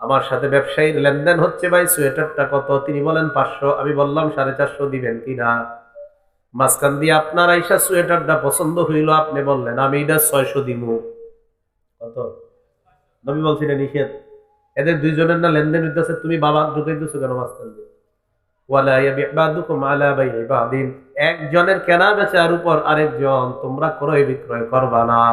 আমার সাথে ব্যবসায়ীর লেনদেন হচ্ছে, ভাই সোয়েটারটা কত? তিনি বলেন 500। আমি বললাম 450 দিবেন কিনা। মাঝখান দিয়ে আপনার আইসা সোয়েটারটা পছন্দ হইল, আপনি বললেন আমি এটা 600 দিব। কত? নবী বলছিলেন নিষেধ। এদের দুইজনের না লেনদেন হইতেছে, তুমি বাবা ঢুকাইতেছো কেন মাঝখান দিয়ে? ওয়ালা ইয়াবি' বা'দুকুম আলা বাই'i বা'দিন, একজনের কেনা বেচার উপর আরেকজন তোমরা ক্রয় বিক্রয় করবা না।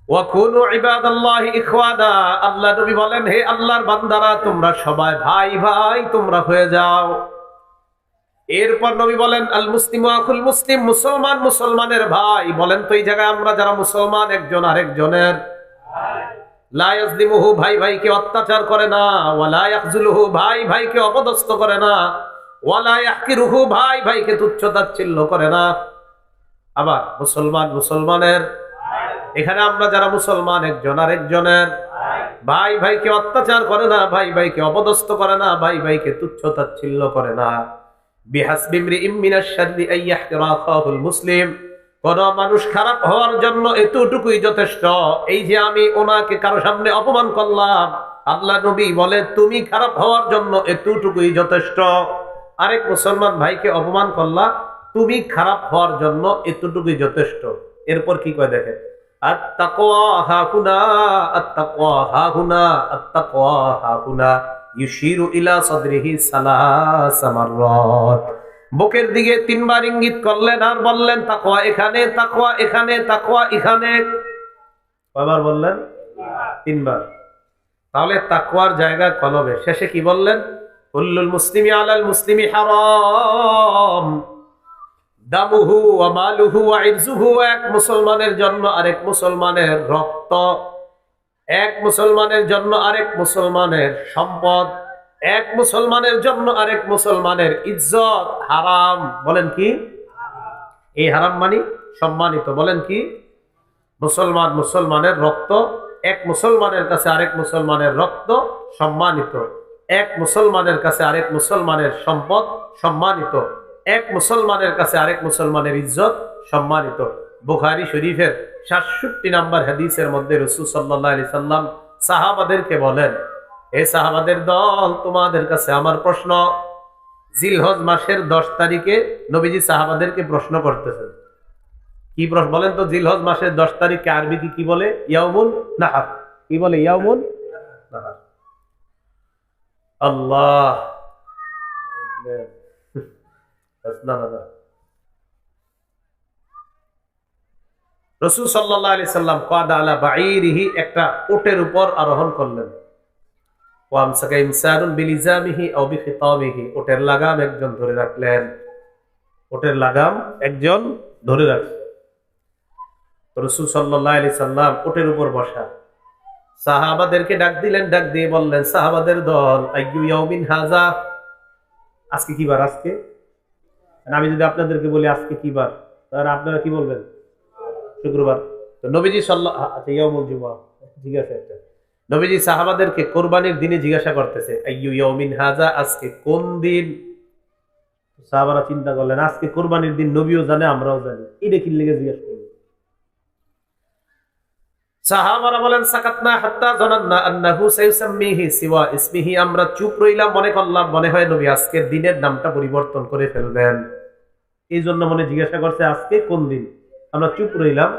ওয়া কুনু ইবাদাল্লাহি ইখওয়ানা, আল্লাহ নবী বলেন হে আল্লাহর বান্দারা তোমরা সবাই ভাই ভাই তোমরা হয়ে যাও। এরপর নবী বলেন আল মুসলিমু আখুল মুসলিম, মুসলমান মুসলমানের ভাই। বলেন তো এই জায়গায় আমরা যারা মুসলমান একজন আরেকজনের লা ইয়াজলিমুহু, ভাই ভাইকে অত্যাচার করে না, ওয়ালা ইয়াখজুলুহু, ভাই ভাইকে অপদস্থ করে না, ওয়ালা ইয়াহকিরুহু, ভাই ভাইকে তুচ্ছ তাচ্ছিল্য করে না। আবার মুসলমান মুসলমানের, এখানে আমরা যারা মুসলমান একজন আরেকজনের ভাই ভাইকে অত্যাচার করে না, ভাই ভাইকে অপদস্থ করে না, ভাই ভাইকে তুচ্ছ তাচ্ছিল্য করে না। বিহাসবি ইমরিইম মিনাশ শাররি আন ইয়াহকিরা আখাহুল মুসলিম, কোন মানুষ খারাপ হওয়ার জন্য এতটুকুই যথেষ্ট। এই যে আমি ওনাকে কারো সামনে অপমান করলাম, আল্লাহ নবী বলে তুমি খারাপ হওয়ার জন্য এতটুকুই যথেষ্ট। আরেক মুসলমান ভাইকে অপমান করলা, তুমি খারাপ হওয়ার জন্য এতটুকুই যথেষ্ট। এরপর কি কয় দেখেন, আত-তাকওয়া হাহুনা, আত-তাকওয়া হাহুনা, আত-তাকওয়া হাহুনা, ইউশিরু ইলা সাদরিহি সালাসা মাররাত, বুকের দিকে 3 বার ইঙ্গিত করলেন আর বললেন তাকওয়া এখানে, তাকওয়া এখানে, তাকওয়া এখানে। কয়বার বললেন? 3 বার। তাহলে তাকওয়ার জায়গা কলবে। শেষে কি বললেন? কুল্লুল মুসলিমি আলাল মুসলিমি হারাম দামুহু ওয়া মালুহু ওয়া ইরজুহু, এক মুসলমানের জন্য আরেক মুসলমানের রক্ত, এক মুসলমানের জন্য আরেক মুসলমানের সম্পদ, এক মুসলমানের জন্য আরেক মুসলমানের ইজ্জত হারাম। বলেন কি? এই হারাম মানে সম্মানিত। বলেন কি? মুসলমান মুসলমানের রক্ত, এক মুসলমানের কাছে আরেক মুসলমানের রক্ত সম্মানিত, এক মুসলমানের কাছে আরেক মুসলমানের সম্পদ সম্মানিত, এক মুসলমানের কাছে আরেক মুসলমানের ইজ্জত সম্মানিত। বুখারী শরীফের 67 নম্বর হাদিসের মধ্যে রাসূল সাল্লাল্লাহু আলাইহি সাল্লাম সাহাবাদেরকে বলেন, হে সাহাবাদের দল, তোমাদের কাছে আমার প্রশ্ন। জিলহজ মাসের 10 তারিখে নবীজি সাহাবাদেরকে প্রশ্ন করতেছেন। কি প্রশ্ন বলেন তো? জিলহজ মাসের 10 তারিখকে আরবিতে কি বলে? ইয়াউমুন নাহার। কি বলে? ইয়াউমুন নাহার। আল্লাহ, রাসূল সাল্লাল্লাহু আলাইহি সাল্লাম কাদা আলা বাঈরিহি, একটা উটের উপর আরোহণ করলেন। ওয়ামসাকা ইনসানুন বিলিজামিহি আও বিখিতামিহি, উটের লাগাম একজন ধরে রাখলেন, উটের লাগাম একজন ধরে রাখলেন। রাসূল সাল্লাল্লাহু আলাইহি সাল্লাম উটের উপর বসা, সাহাবাদেরকে ডাক দিলেন, ডাক দিয়ে বললেন, সাহাবাদের দল, আইয়ু ইয়াউমিন হাযা, আজকে কি বার? আজকে আমি যদি আপনাদেরকে বলি আজকে কি বার, তাহলে আপনারা কি বলবেন? শুক্রবার। তো নবীজি আচ্ছা ইয়াউমুল জুমআ, ঠিক আছে। একটা নবীজি সাহাবাদেরকে কোরবানির দিনে জিজ্ঞাসা করতেছে, আইয়ু ইয়াউমিন হাযা, আজকে কোন দিন? সাহাবারা চিন্তা করলেন আজকে কোরবানির দিন, নবীও জানে আমরাও জানি, এটা কি লেগে জিজ্ঞাসা করি? সাহাবারা বলেন, সাকাতনা হাত্তা জানান্না আন্নাহু সাইসাম্মিহি সিওয়া ইসমিহি, আমরা চুপ রইলাম, মনে করলাম মনে হয় নবী আজকের দিনের নামটা পরিবর্তন করে ফেলবেন, এই জন্য মনে জিজ্ঞাসা করছে আজকে কোন দিন। আমরা চুপ রইলাম,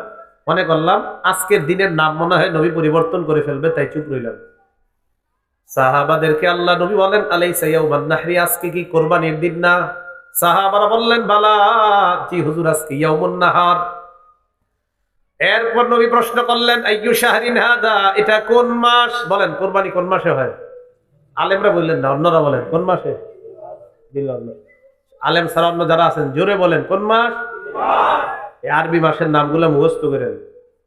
মনে করলাম আজকের দিনের নাম মনে হয় নবী পরিবর্তন করে ফেলবে, তাই চুপ রইলাম। সাহাবাদেরকে আল্লাহ নবী বলেন, আলাইসা ইয়াউমান নাহরি, আজকে কি কোরবানির দিন না? সাহাবারা বললেন, বালা, জি হুজুর, আজকে ইয়াউমুন নাহার। এরপর নবী প্রশ্ন করলেন, আইয়ু শাহরিন হাদা, এটা কোন মাস? বলেন কোরবানি কোন মাসে হয়? আলেমরা বললেন না, অন্যরা বলেন কোন মাসে? আলেম ছাড়া অন্য যারা আছেন জোরে বলেন কোন মাস? এই আরবি মাসের নামগুলো মুখস্থ করেন।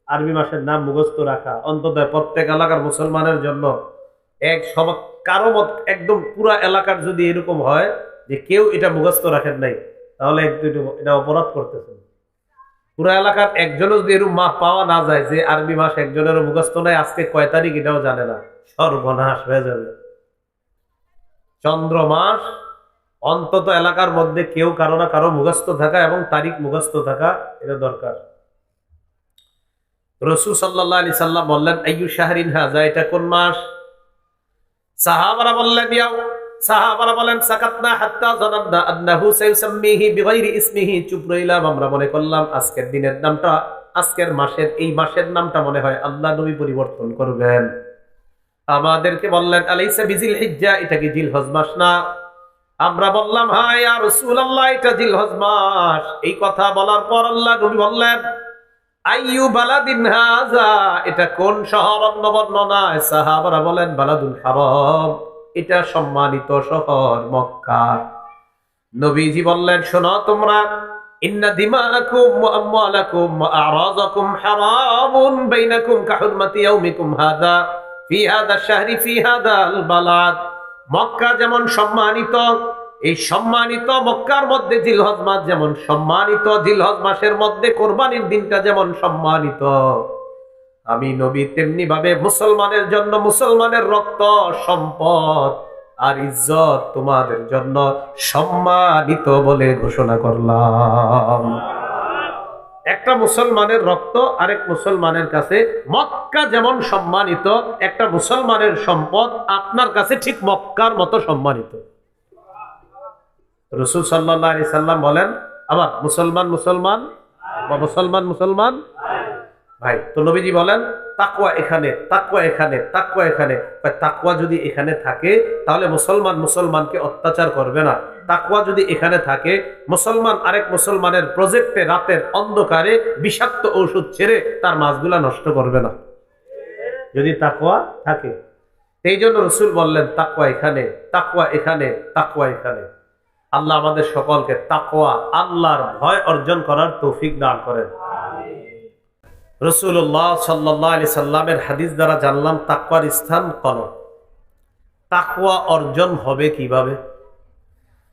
আরবি মাসের নাম মুখস্থ রাখা অন্তত প্রত্যেক এলাকার মুসলমানের জন্য এক সব, কারো মত একদম পুরা এলাকার যদি এরকম হয় যে কেউ এটা মুখস্থ রাখেন নাই, তাহলে এটা অপরাধ করতেছেন। পুরা এলাকার একজনও যদি এরকম মাস পাওয়া না যায় যে আরবি মাস একজনেরও মুখস্থ নাই, আজকে কয় তারিখ এটাও জানে না, সর্বনাশ হয়ে যাবে। চন্দ্র মাস অন্তত এলাকার মধ্যে কেউ কারো না কারো মুখস্থ থাকা এবং তারিখ মুখস্থ থাকা, এটা দরকার। রাসূল সাল্লাল্লাহু আলাইহি সাল্লাম বললেন, আইয়ু শাহরিন হাযা, এটা কোন মাস? সাহাবারা বললেন ইয়াও, সাহাবারা বলেন সাকাতনা হাত্তা জানান্না আন্নাহু সাইসাম্মিহি বিগাইরি ইসমিহি, চুপ রইলাম, আমরা মনে করলাম আজকের দিনের নামটা, আজকের মাসের এই মাসের নামটা মনে হয় আল্লাহ নবী পরিবর্তন করবেন। আমাদেরকে বললেন আলাইসা বিজিল হিজ্জা, এটা কি জিলহজ মাস না? আমরা বললাম হ্যাঁ ইয়া রাসূলুল্লাহ, এটা জিলহজ মাস। এই কথা বলার পর আল্লাহ নবী বললেন আইয়ু বালাদিন হাযা, এটা কোন শহর? অন্য বর্ণনায় সাহাবারা বলেন বালাদুল হারাম, এটা সম্মানিত শহর মক্কা। নবীজি বললেন শোনো তোমরা, ইন্না দিমাআকুম ওয়া আমওয়ালাকুম ওয়া আ'রাযাকুম হারামুন বাইনাকুম কাহুরমাতি ইয়াউমিকুম হাযা ফি হাযা শাহরি ফি হাযাল বালাদ। মক্কা যেমন সম্মানিত, এই সম্মানিত মক্কার মধ্যে জিলহজ মাস যেমন সম্মানিত, জিলহজ মাসের মধ্যে কোরবানির দিনটা যেমন সম্মানিত, আমি নবী তেমনি ভাবে মুসলমানের জন্য মুসলমানের রক্ত, সম্পদ আর ইজ্জত তোমাদের জন্য সম্মানিত বলে ঘোষণা করলাম। একটা মুসলমানের রক্ত আরেক মুসলমানের কাছে মক্কা যেমন সম্মানিত, একটা মুসলমানের সম্পদ আপনার কাছে ঠিক মক্কার মতো সম্মানিত। রাসূল সাল্লাল্লাহু আলাইহি সাল্লাম বলেন আবার মুসলমান মুসলমান বা মুসলমান মুসলমান ভাই। তো নবীজি বলেন তাকওয়া এখানে, তাকওয়া এখানে, তাকওয়া এখানে। তাকওয়া যদি এখানে থাকে তাহলে মুসলমান মুসলমানকে অত্যাচার করবে না। তাকওয়া যদি এখানে থাকে, মুসলমান আরেক মুসলমানের প্রজেক্টে রাতের অন্ধকারে বিষাক্ত ঔষধ ছেড়ে তার মাছগুলা নষ্ট করবে না, যদি তাকওয়া থাকে। এই জন্য রাসূল বললেন তাকওয়া এখানে, তাকওয়া এখানে, তাকওয়া এখানে। আল্লাহ আমাদের সকলকে তাকওয়া, আল্লাহর ভয় অর্জন করার তৌফিক দান করেন। রাসূলুল্লাহ সাল্লাল্লাহু আলাইহি সাল্লামের হাদিস দ্বারা জানলাম তাকওয়ার স্থান কলব। তাকওয়া অর্জন হবে কিভাবে?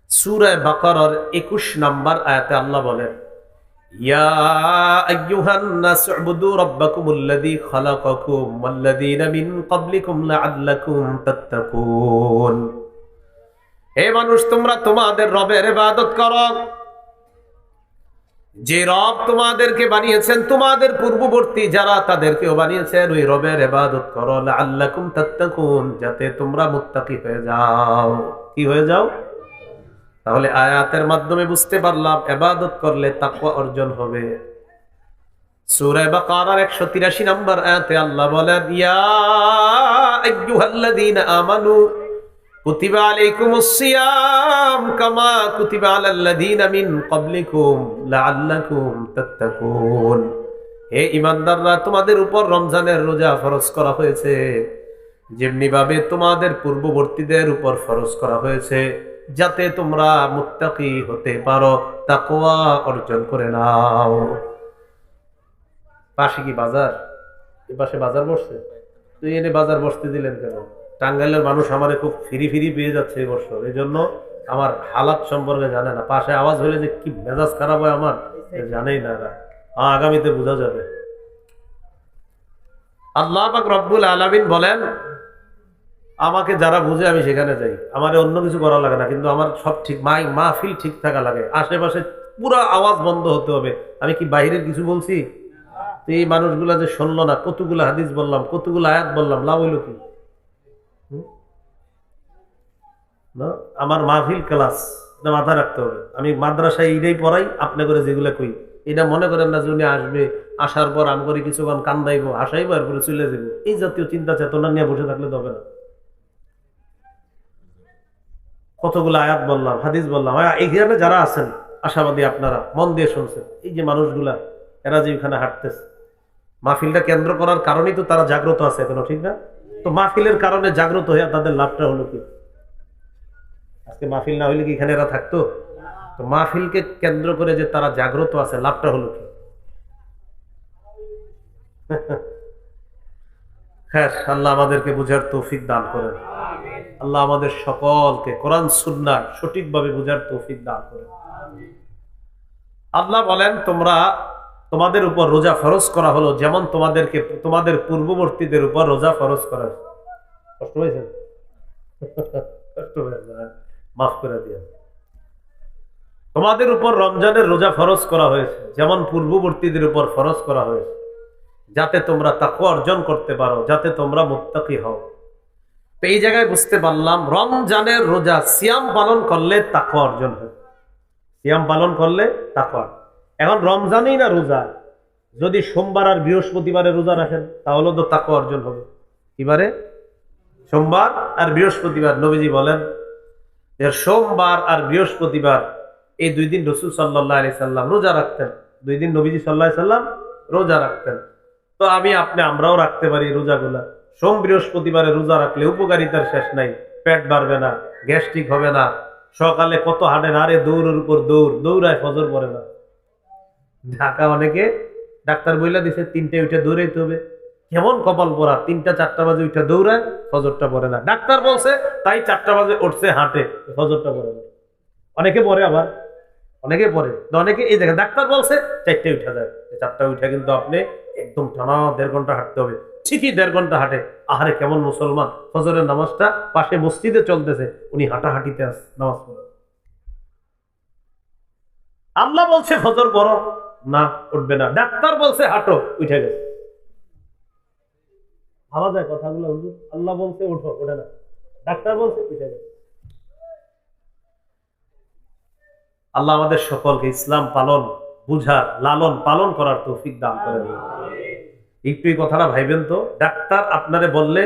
সূরা বাকারার 21 নম্বর আয়াতে আল্লাহ বলেন ইয়া আইয়ুহান নাস উবুদু রাব্বাকুমুল্লাযী খালাকাকুম ওয়াল্লাযীনা মিন ক্বাবলিকুম লাআল্লাকুম তাত্তাকুন। হে মানুষ, তোমরা তোমাদের রবের ইবাদত করো, যে রব তোমাদেরকে বানিয়েছেন, তোমাদের পূর্ববর্তী যারা তাদেরকেও বানিয়েছেন, ওই রবের ইবাদত করো লাআল্লাকুম তাত্তাকুন, যাতে তোমরা মুত্তাকি হয়ে যাও। কি হয়ে যাও? তাহলে আয়াতের মাধ্যমে বুঝতে পারলাম ইবাদত করলে তাকওয়া অর্জন হবে। সূরা বাকারার 183 নম্বর আয়াতে আল্লাহ বলেন ইয়া আইয়ুহাল্লাযীনা আমানু কুতিবা আলাইকুমুস সিয়াম কামা কুতিবা আলাল্লাযীনা মিন ক্বাবলিকুম লাআল্লাকুম তাত্তাকুন। হে ঈমানদাররা, তোমাদের উপর রমজানের রোজা ফরজ করা হয়েছে যেমনি ভাবে তোমাদের পূর্ববর্তীদের উপর ফরজ করা হয়েছে, যাতে তোমরা মুত্তাকি হতে পারো, তাকওয়া অর্জন করে নাও। পাশে কি বাজার? এই পাশে বাজার বসছে, তুই এনে বাজার বসতে দিলেন কেন? টাঙ্গাইলের মানুষ আমারে খুব ফিরি ফিরি পেয়ে যাচ্ছে এই বছর, এই জন্য আমার হালাত সম্পর্কে জানে না। পাশে আওয়াজ হলে যে কি মেজাজ খারাপ হয় আমার, জানেই না এরা। আগামীতে বোঝা যাবে। আল্লাহ পাক রব্বুল আলামিন বলেন আমাকে যারা বুঝে আমি সেখানে যাই, আমার অন্য কিছু করা লাগে না, কিন্তু আমার সব ঠিক মাহফিল ঠিক থাকা লাগে, আশেপাশে পুরা আওয়াজ বন্ধ হতে হবে। আমি কি বাইরের কিছু বলছি? এই মানুষগুলা যে শুনলো না, কতগুলো হাদিস বললাম, কতগুলো আয়াত বললাম, লাভ হইল কি? না, আমার মাহফিল ক্লাস মাথায় রাখতে হবে। আমি মাদ্রাসায় এইটাই পড়াই, আপনি করে যেগুলো কই, এটা মনে করেন না যে উনি আসবে, আসার পর আম করে কিছুক্ষণ কান্দাইবো, হাসাইবো, আর করে চলে যাবো। এই জাতীয় চিন্তা চেতনা নিয়ে বসে থাকলে হবে না। কতগুলো আয়াত বললাম, হাদিস বললাম। এইখানে যারা আছেন আশাবাদী, আপনারা মন দিয়ে শুনছেন, এই যে মানুষগুলা এরা যে এখানে হাঁটতেছে, মাহফিলটা কেন্দ্র করার কারণেই তো তারা জাগ্রত আছে এখনো, ঠিক না? তো মাহফিলের কারণে জাগ্রত হয়ে তাদের লাভটা হলো কি? আজকে মাহফিল না হইলে কি এখানে এরা থাকতো? তো মাহফিলকে কেন্দ্র করে যে তারা জাগ্রত আছে, লাভটা হলো কি? হ্যাঁ, আল্লাহ আমাদেরকে বুঝার তৌফিক দান করেন। আল্লাহ আমাদের সকলকে কোরআন সুন্নাহ সঠিকভাবে বুঝার তৌফিক দান করেন। আল্লাহ বলেন তোমাদের উপর রোজা ফরজ করা হলো যেমন তোমাদের পূর্ববর্তীদের উপর রোজা ফরজ করা হয়েছে। কষ্ট হয়েছে? কষ্ট হয়েছে, মাফ করে দিয়ে। তোমাদের উপর রমজানের রোজা ফরজ করা হয়েছে যেমন পূর্ববর্তীদের উপর ফরজ করা হয়েছে, যাতে তোমরা তাকওয়া অর্জন করতে পারো, যাতে তোমরা মুত্তাকি হও। তো এই জায়গায় বুঝতে পারলাম রমজানের রোজা সিয়াম পালন করলে তাকওয়া অর্জন হয়। সিয়াম পালন করলে তাকওয়া। এখন রমজানেই না রোজা, যদি সোমবার আর বৃহস্পতিবারে রোজা রাখেন তাহলে তো তাকওয়া অর্জন হবে। কিবারে? সোমবার আর বৃহস্পতিবার। নবীজি বলেন যে সোমবার আর বৃহস্পতিবার এই 2 দিন রাসূল সাল্লাল্লাহু আলাইহি সাল্লাম রোজা রাখতেন। 2 দিন নবীজি সাল্লাল্লাহু আলাইহি সাল্লাম রোজা রাখতেন। তো আমরাও রাখতে পারি রোজাগুলা। সোম বৃহস্পতিবারে রোজা রাখলে উপকারিতার শেষ নাই। পেট বাড়বে না, গ্যাস্ট্রিক হবে না, সকালে কত হাঁটেন, আরে দৌড়ের উপর দৌড়, দৌড়ায় ফজর পড়ে না। ঢাকা অনেকে ডাক্তার বইলা দিছে 3টায় উঠে দৌড়াইতে হবে। কেমন কপাল পরা, 3টা 4টা বাজে উঠে দৌড়ায়, ফজরটা পড়ে না। ডাক্তার বলছে তাই 4টা বাজে উঠছে, হাঁটে, ফজরটা পড়ে না। অনেকে পড়ে, আবার অনেকে পড়ে, অনেকে এই দেখেন ডাক্তার বলছে 4টায় উঠে যায়, 4টায় উঠে কিন্তু আপনি একদম টানা 1.5 ঘন্টা হাঁটতে হবে। ঠিকই 1.5 ঘন্টা হাঁটে। আহারে কেমন মুসলমান, ফজরের নামাজটা পাশে মসজিদে চলতেছে, উনি হাঁটাহাঁটিতে নামাজ পড়ে। আল্লাহ বলছে ফজর পড়ো, না উঠবে না। ডাক্তার বলছে হাঁটো, উঠে গেছে। ভাবা যায় কথাগুলো? হুজুর আল্লাহ বলছে উঠো, ওঠে না। ডাক্তার বলছে, উঠে গেছে। আল্লাহ আমাদের সকলকে ইসলাম পালন, বুঝার, লালন পালন করার তৌফিক দান করেন। একটু এই কথাটা ভাইবেন তো, ডাক্তার আপনারে বললে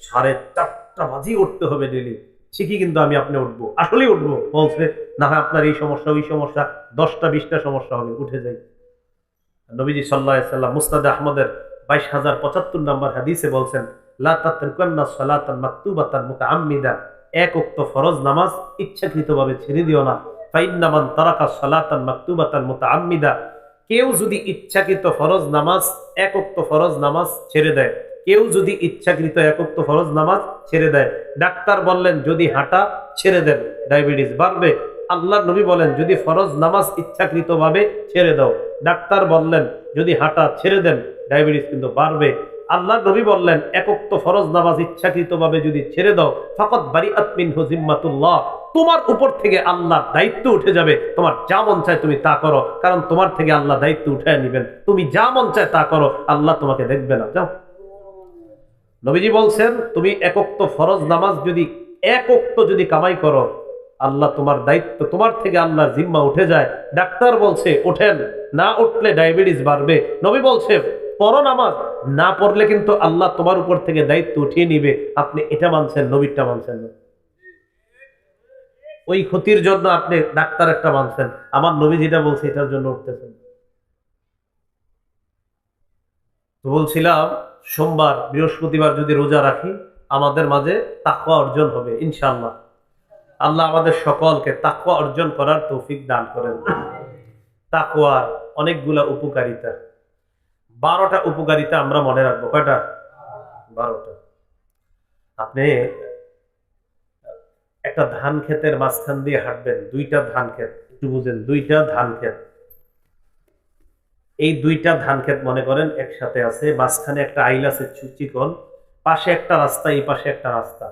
4:30 বাজে উঠতে হবে ডেলি, ঠিকই কিন্তু আপনি উঠবো, আসলেই উঠবো বলছে, না হয় আপনার এই সমস্যা ওই সমস্যা 10টা 20টা সমস্যা হবে, উঠে যাই। নবীজি সাল্লাল্লাহু আলাইহি সাল্লাম মুসনাদ আহমদের 22075 নম্বর হাদিসে বলছেন, লা তাতরুকান্না সালাতান মাকতুবাতান মুতাআম্মিদা, এক ওয়াক্ত ফরজ নামাজ ইচ্ছাকৃতভাবে ছেড়ে দিও না। ফাইন্না মান তারাকা সালাতান মাকতুবাতান মুতাআম্মিদা, কেউ যদি ইচ্ছাকৃত ফরজ নামাজ, এক ওয়াক্ত ফরজ নামাজ ছেড়ে দেয়, কেউ যদি ইচ্ছাকৃত এক ওয়াক্ত ফরজ নামাজ ছেড়ে দেয়, ডাক্তার বললেন যদি হাঁটা ছেড়ে দেন ডায়াবেটিস বাড়বে। আল্লাহর নবী বলেন যদি ফরজ নামাজ ইচ্ছাকৃতভাবে ছেড়ে দাও, ডাক্তার বললেন যদি হাঁটা ছেড়ে দেন ডায়াবেটিস কিন্তু বাড়বে। আল্লাহর নবী বললেন এক ওয়াক্ত ফরজ নামাজ ইচ্ছাকৃতভাবে যদি ছেড়ে দাও, ফাকাত বারিআত মিনহু জিম্মাতুল্লাহ, তোমার উপর থেকে আল্লাহর দায়িত্ব উঠে যাবে। তোমার যা মন চায় তুমি তা করো, কারণ তোমার থেকে আল্লাহ দায়িত্ব উঠে নেবেন। তুমি যা মন চায় তা করো, আল্লাহ তোমাকে দেখবে না। যাও। নবীজি বলছেন তুমি এক ওয়াক্ত ফরজ নামাজ যদি এক ওয়াক্ত যদি কামাই করো, আল্লাহ তোমার দায়িত্ব, তোমার থেকে আল্লাহর জিম্মা উঠে যায়। ডাক্তার বলছে ওঠেন, না উঠলে ডায়াবেটিস বাড়বে। নবী বলছে পড়ো নামাজ, না পড়লে কিন্তু আল্লাহ তোমার উপর থেকে দায়িত্ব উঠিয়ে নিবে। আপনি এটা মানছেন, নবীরটা মানছেন না। ওই ক্ষতির জন্য আপনি ডাক্তার একটা মানছেন, আমার নবী যেটা বলছে এটার জন্য উঠতেছেন। তো বলছিলাম সোমবার বৃহস্পতিবার যদি রোজা রাখি আমাদের মাঝে তাকওয়া অর্জন হবে ইনশাআল্লাহ। আল্লাহ আমাদের সকলকে তাকওয়া অর্জন করার তৌফিক দান করেন। তাকওয়ার অনেকগুলা উপকারিতা, 12টা উপকারিতা আমরা মনে রাখবো। কয়টা? 12টা। আপনি একটা ধান ক্ষেতের মাঝখান দিয়ে হাঁটবেন, 2টা ধান ক্ষেত, একটু বুঝেন, 2টা ধান ক্ষেত। এই 2টা ধান ক্ষেত মনে করেন একসাথে আছে, মাঝখানে একটা আইল আছে চিকন, পাশে একটা রাস্তা, এই পাশে একটা রাস্তা।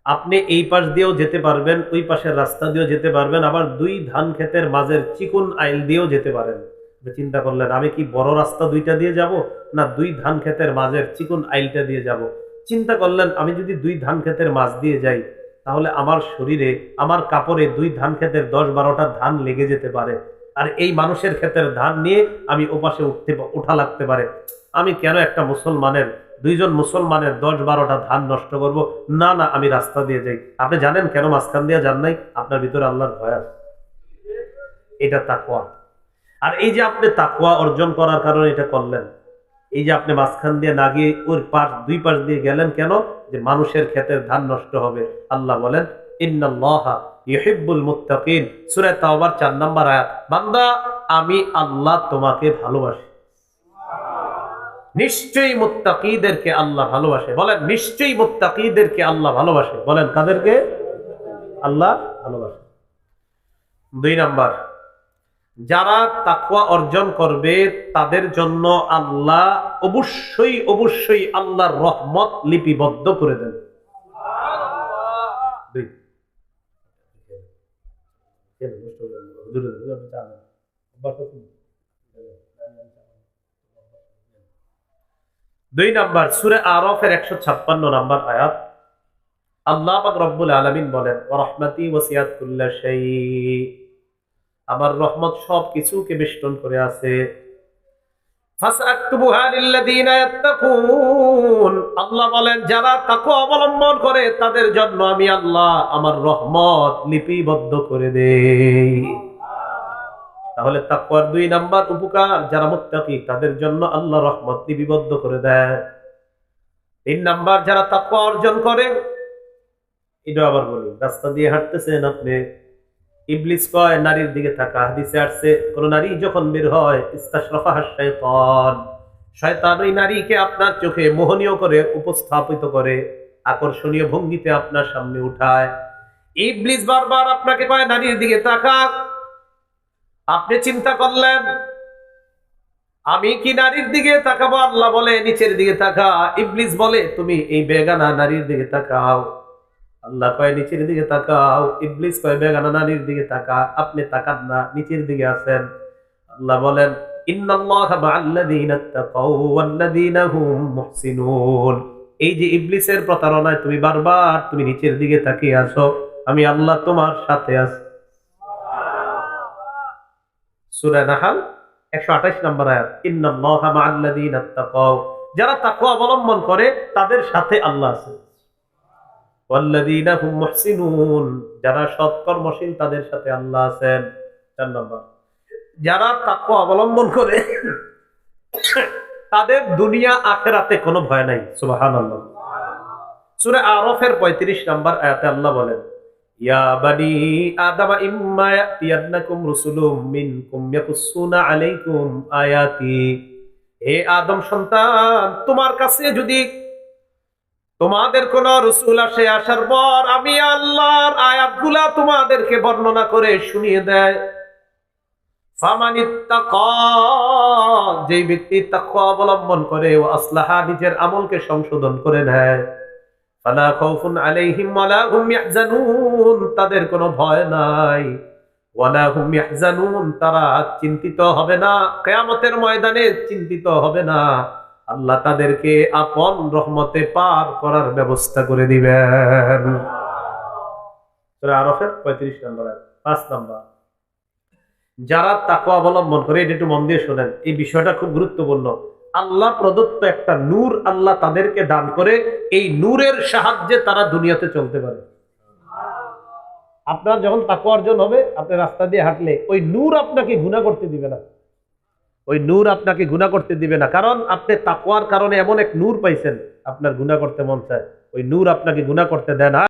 আপনি এই পাশ দিয়েও যেতে পারবেন, ওই পাশের রাস্তা দিয়েও যেতে পারবেন, আবার 2 ধান ক্ষেতের মাঝের চিকন আইল দিয়েও যেতে পারেন। চিন্তা করলেন আমি কি বড় রাস্তা 2টা দিয়ে যাব, না 2 ধান ক্ষেতের মাঝের চিকন আইলটা দিয়ে যাব? চিন্তা করলেন আমি যদি 2 ধান ক্ষেতের মাঝ দিয়ে যাই তাহলে আমার শরীরে, আমার কাপড়ে 2 ধান ক্ষেতের 10-12টা ধান লেগে যেতে পারে, আর এই মানুষের ক্ষেতের ধান নিয়ে আমি ওপাশে উঠা লাগতে পারে। আমি কেন একটা মুসলমানের, 2জন মুসলমানের 10-12টা ধান নষ্ট করব? না না, আমি রাস্তা দিয়ে যাই। আপনি জানেন কেন মাঝখান দিয়ে যান নাই? আপনার ভিতরে আল্লাহর ভয় আছে। এটা তাকওয়া। আর এই যে আপনি তাকওয়া অর্জন করার কারণে এটা করলেন, এই যে আপনি মাঝখান দিয়ে না গিয়ে ওর পাশ 2 পাশ দিয়ে গেলেন কেন? যে মানুষের ক্ষেতের ধান নষ্ট হবে। আল্লাহ বলেন ইন্নাল্লাহা ইউহিব্বুল মুত্তাকিন, সূরা তাওবার 4 নম্বর আয়াত। বান্দা আমি আল্লাহ তোমাকে ভালোবাসি। নিশ্চয়ই মুত্তাকিদেরকে আল্লাহ ভালোবাসে। বলেন নিশ্চয়ই মুত্তাকিদেরকে আল্লাহ ভালোবাসে। বলেন কাদেরকে? আল্লাহ ভালোবাসে। 2 নাম্বার, যারা তাকওয়া অর্জন করবে তাদের জন্য আল্লাহ অবশ্যই অবশ্যই আল্লাহর রহমত লিপিবদ্ধ করে দেন। দুই নাম্বার, সূরা আরাফের 156 নম্বর আয়াত। আল্লাহ পাক রব্বুল আলামিন বলেন, ওয়া রাহমাতি ওয়াসিআত কুল্লা শাই, আমার রহমত সব কিছুকে বেষ্টন করে আছে। ফাসআকতুবুহা লিল্লাযীনা ইয়াত্তাকুন, আল্লাহ বলেন যারা তাকওয়া অবলম্বন করে তাদের জন্য আমি আল্লাহ আমার রহমত লিপিবদ্ধ করে দেই। তাহলে তাকওয়ার 2 নাম্বার উপকার, যারা মুত্তাকি তাদের জন্য আল্লাহ রহমত লিপিবদ্ধ করে দেয়। 3 নাম্বার, যারা তাকওয়া অর্জন করে, এটা আবার বলি, রাস্তা দিয়ে হাঁটতেছেন আপনি, ইবলিস কয় নারীর দিকে তাকা। হাদিসে আসছে কোন নারী যখন বের হয় ইস্তাশরাফাহা শাইতান, শয়তান ওই নারীকে আপনার চোখে মোহনীয় করে উপস্থাপিত করে, আকর্ষণীয় ভঙ্গিতে আপনার সামনে উঠায়। ইবলিস বারবার আপনাকে কয় নারীর দিকে তাকা। আপনি চিন্তা করলেন আমি কি নারীর দিকে তাকাবো, আল্লাহ বলে নিচের দিকে তাকা। ইবলিস বলে তুমি এই বেগানা নারীর দিকে তাকাও। আল্লাহ কয় নিচের দিকে তাকাও, ইবলিস কয় বেগানা নারীর দিকে তাকা। আপনি তাকান না, নিচের দিকে আছেন। আল্লাহ বলেন ইন্নাল্লাহা মা'আল্লাযীনা তাকাউ ওয়াল্লাযীনা হুম মুহসিনুন। এই যে ইবলিসের প্রতারণায় তুমি বারবার তুমি নিচের দিকে তাকিয়ে আছো, আমি আল্লাহ তোমার সাথে আছি। সূরা নাহল 128 নম্বর আয়াত, ইন্নাল্লাহা মা'আল্লাযীনা তাকাউ, যারা তাকওয়া অবলম্বন করে তাদের সাথে আল্লাহ আছে। ওয়াল্লাযীনা হুম মুহসিনুন, যারা সৎকর্মশীল তাদের সাথে আল্লাহ আছেন। 4 নম্বর, যারা তাকওয়া অবলম্বন করে তাদের দুনিয়া আখিরাতে কোনো ভয় নাই। সুবহানাল্লাহ। সূরা আরাফের 35 নম্বর আয়াতে আল্লাহ বলেন, ইয়া বানি আদম ইম্মা ইয়াতিয়ান্নাকুম রুসুলুম মিনকুম ইয়াকুসুনা আলাইকুম আয়াতি। হে আদম সন্তান, তোমার কাছে যদি তোমাদের কোন রসুল আসে, আসার পর আমি আল্লাহর আয়াতগুলা তোমাদেরকে বর্ণনা করে শুনিয়ে দেয়, ফামানিত্তাকা, যেই ব্যক্তি তাকওয়া অবলম্বন করে ও আসলাহা, নিজের আমলকে সংশোধন করে নেয়, ফালা খাউফুন আলাইহিম ওয়ালা হুম ইয়াহজানুন, তাদের কোনো ভয় নাই, ওয়ালা হুম ইয়াহজানুন, তারা চিন্তিত হবে না, কিয়ামতের ময়দানে চিন্তিত হবে না। আল্লাহ তাদেরকে আপন রহমতে পার করার ব্যবস্থা করে দিবেন। সূরা আরাফের 35 নম্বর আয়াত। 5 নম্বর, যারা তাকওয়া অবলম্বন করে, এটা একটু মন দিয়ে শোনেন, এই বিষয়টা খুব গুরুত্বপূর্ণ। আল্লাহ প্রদত্ত একটা নূর আল্লাহ তাদেরকে দান করে, এই নূরের সাহায্যে তারা দুনিয়াতে চলতে পারে। আপনার যখন তাকওয়া অর্জন হবে, আপনি রাস্তা দিয়ে হাঁটলে ওই নূর আপনাকে গুনাহ করতে দিবে না, ওই নূর আপনাকে গুনাহ করতে দিবে না, কারণ আপনি তাকওয়ার কারণে এমন এক নূর পাইছেন, আপনার গুনাহ করতে মন চায়, ওই নূর আপনাকে গুনাহ করতে দেয় না।